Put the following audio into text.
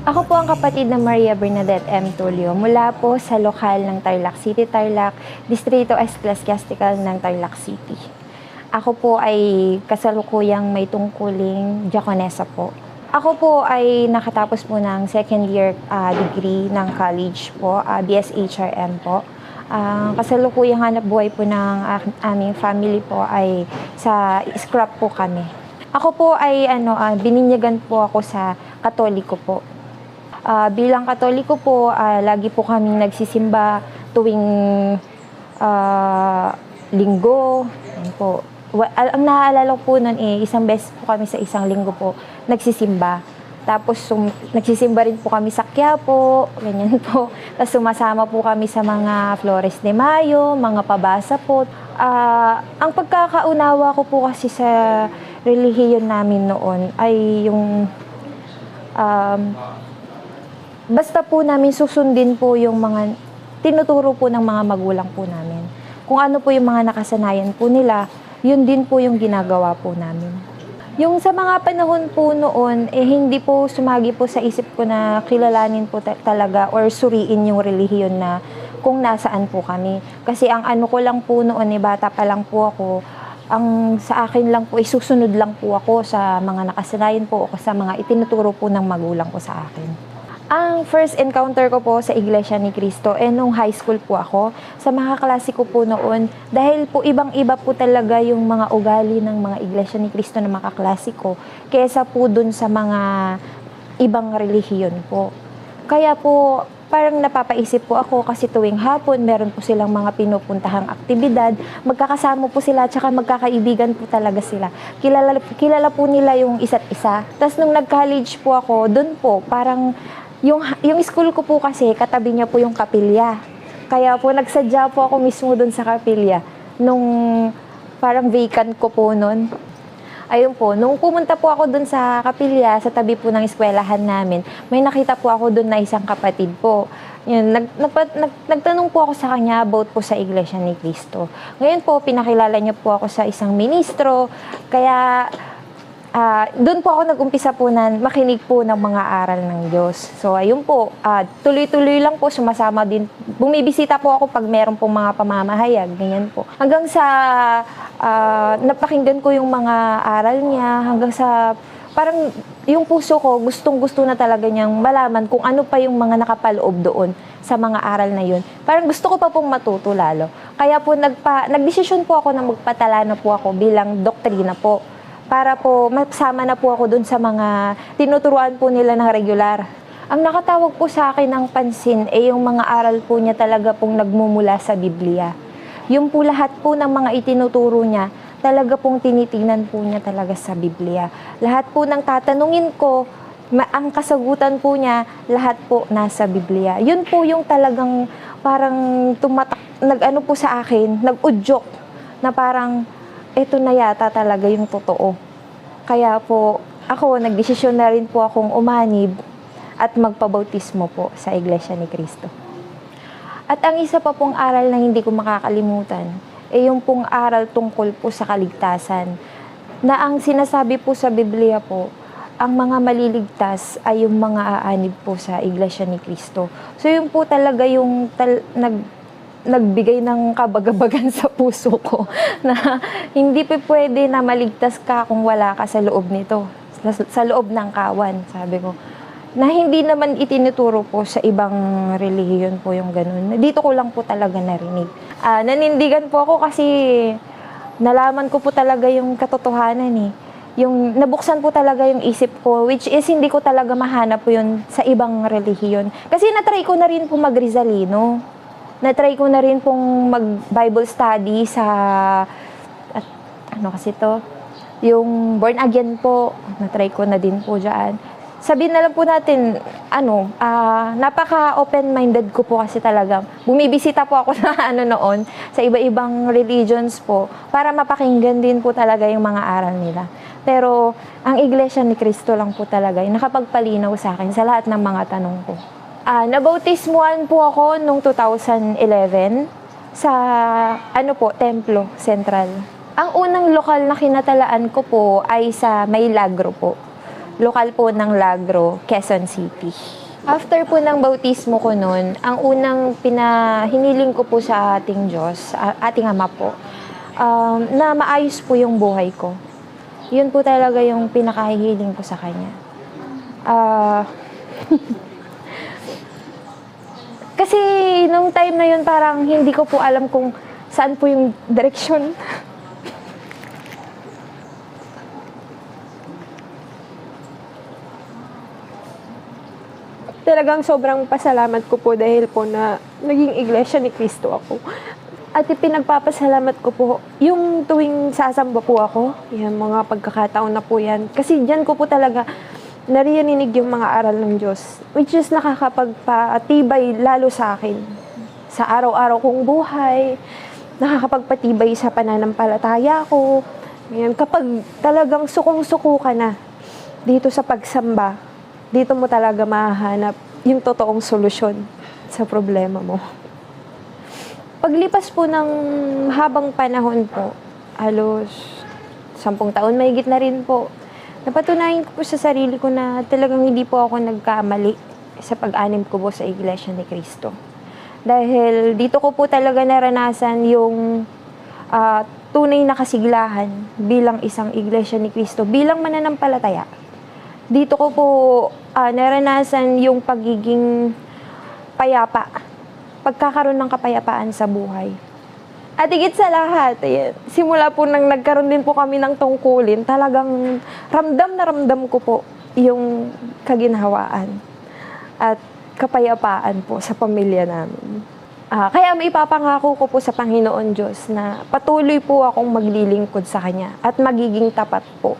Ako po ang kapatid ng Maria Bernadette M. Tulio mula po sa lokal ng Tarlac City, Tarlac, Distrito Ecclesiastical ng Tarlac City. Ako po ay kasalukuyang may tungkuling diakonesa po. Ako po ay nakatapos po ng second year degree ng college po, BSHRM po. Kasalukuyang hanap buhay po ng aming family po ay sa scrap po kami. Ako po ay bininyagan po ako sa Katoliko po. Bilang Katoliko po, lagi po kaming nagsisimba tuwing linggo. Po. Ang naaalala ko po nun isang beses po kami sa isang linggo po nagsisimba. Tapos nagsisimba rin po kami sa Quiapo, ganyan po. Tapos sumasama po kami sa mga Flores de Mayo, mga pabasa po. Ang pagkakaunawa ko po kasi sa relihiyon namin noon ay yung basta po namin susundin po yung mga tinuturo po ng mga magulang po namin. Kung ano po yung mga nakasanayan po nila, yun din po yung ginagawa po namin. Yung sa mga panahon po noon, hindi po sumagi po sa isip ko na kilalanin po talaga or suriin yung relihiyon na kung nasaan po kami. Kasi ang ano ko lang po noon, bata pa lang po ako, ang sa akin lang po, susunod lang po ako sa mga nakasanayan po o sa mga itinuturo po ng magulang ko sa akin. Ang first encounter ko po sa Iglesia ni Cristo nung high school po ako, sa mga klase ko po noon, dahil po ibang-iba po talaga yung mga ugali ng mga Iglesia ni Cristo na mga kaklase ko, kesa po dun sa mga ibang relihiyon po. Kaya po, parang napapaisip po ako kasi tuwing hapon, meron po silang mga pinupuntahang aktibidad, magkakasama po sila, tsaka magkakaibigan po talaga sila. Kilala po nila yung isa't isa. Tapos nung nag-college po ako, dun po, parang yung school ko po kasi, katabi niya po yung kapilya. Kaya po, nagsadya po ako mismo dun sa kapilya. Nung parang vacant ko po nun. Ayun po, nung pumunta po ako dun sa kapilya, sa tabi po ng eskwelahan namin, may nakita po ako dun na isang kapatid po. Yun, nagtanong po ako sa kanya about po sa Iglesia ni Cristo. Ngayon po, pinakilala niya po ako sa isang ministro. Kaya doon po ako nag-umpisa po na makinig po ng mga aral ng Diyos. So ayun po, tuloy-tuloy lang po, sumasama din. Bumibisita po ako pag meron pong mga pamamahayag, ganyan po. Hanggang sa napakinggan ko yung mga aral niya, hanggang sa parang yung puso ko, gustong-gusto na talaga niyang malaman kung ano pa yung mga nakapaloob doon sa mga aral na yun. Parang gusto ko pa pong matuto lalo. Kaya po nagdesisyon po ako na magpatala na po ako bilang doktrina po. Para po masama na po ako dun sa mga tinuturuan po nila ng regular. Ang nakatawag po sa akin ng pansin yung mga aral po niya talaga pong nagmumula sa Biblia. Yung po lahat po ng mga itinuturo niya, talaga pong tinitingnan po niya talaga sa Biblia. Lahat po ng tatanungin ko, ang kasagutan po niya, lahat po nasa Biblia. Yun po yung talagang parang nag-ano po sa akin, nag-udyok na parang ito na yata talaga yung totoo. Kaya po, ako, nagdesisyon na rin po akong umanib at magpabautismo po sa Iglesia ni Cristo. At ang isa pa pong aral na hindi ko makakalimutan, yung pong aral tungkol po sa kaligtasan, na ang sinasabi po sa Biblia po, ang mga maliligtas ay yung mga aanib po sa Iglesia ni Cristo. So yun po talaga yung nagbigay ng kabagabagan sa puso ko na hindi pa pwede na maligtas ka kung wala ka sa loob nito, sa loob ng kawan, sabi ko. Na hindi naman itinuturo po sa ibang relihiyon po yung ganun. Dito ko lang po talaga narinig. Nanindigan po ako kasi nalaman ko po talaga yung katotohanan Yung nabuksan po talaga yung isip ko, which is hindi ko talaga mahanap po yun sa ibang relihiyon. Kasi natry ko na rin po mag-Rizalino. Na-try ko na rin pong mag-Bible study sa, yung born again po. Na-try ko na din po dyan. Sabihin na lang po natin, napaka-open-minded ko po kasi talaga. Bumibisita po ako na noon sa iba-ibang religions po para mapakinggan din po talaga yung mga aral nila. Pero ang Iglesia ni Cristo lang po talaga yung nakapagpalinaw sa akin sa lahat ng mga tanong ko. Nabautismuhan po ako noong 2011 sa Templo Central. Ang unang lokal na kinatalaan ko po ay sa Maylagro po. lokal po ng Lagro, Quezon City. After po ng bautismo ko noon, ang unang pinahiniling ko po sa ating Diyos, ating Ama po, na maayos po yung buhay ko. Yun po talaga yung pinakahihiling ko sa Kanya. Kasi nung time na yun, parang hindi ko po alam kung saan po yung direksyon. Talagang sobrang pasalamat ko po dahil po na naging Iglesia ni Cristo ako. At ipinagpapasalamat ko po yung tuwing sasamba po ako, yan mga pagkakataon na po yan. Kasi diyan ko po talaga naririnig yung mga aral ng Diyos, which is nakakapagpatibay lalo sa akin. Sa araw-araw kong buhay, nakakapagpatibay sa pananampalataya ko. Yan, kapag talagang sukong-suko ka na dito sa pagsamba, dito mo talaga mahahanap yung totoong solusyon sa problema mo. Paglipas po ng habang panahon po, halos 10 taon, mahigit na rin po, napatunayan ko po sa sarili ko na talagang hindi po ako nagkamali sa pag-anim ko po sa Iglesia ni Cristo. Dahil dito ko po talaga naranasan yung tunay na kasiglahan bilang isang Iglesia ni Cristo, bilang mananampalataya. Dito ko po naranasan yung pagiging payapa, pagkakaroon ng kapayapaan sa buhay. At higit sa lahat, ayan, simula po nang nagkaroon din po kami ng tungkulin, talagang ramdam na ramdam ko po yung kaginhawaan at kapayapaan po sa pamilya namin. Kaya may ipapangako ko po sa Panginoon Diyos na patuloy po akong maglilingkod sa Kanya at magiging tapat po